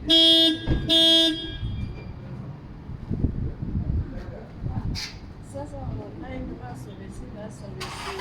Sasa on a pas se laisser là, sans laisser.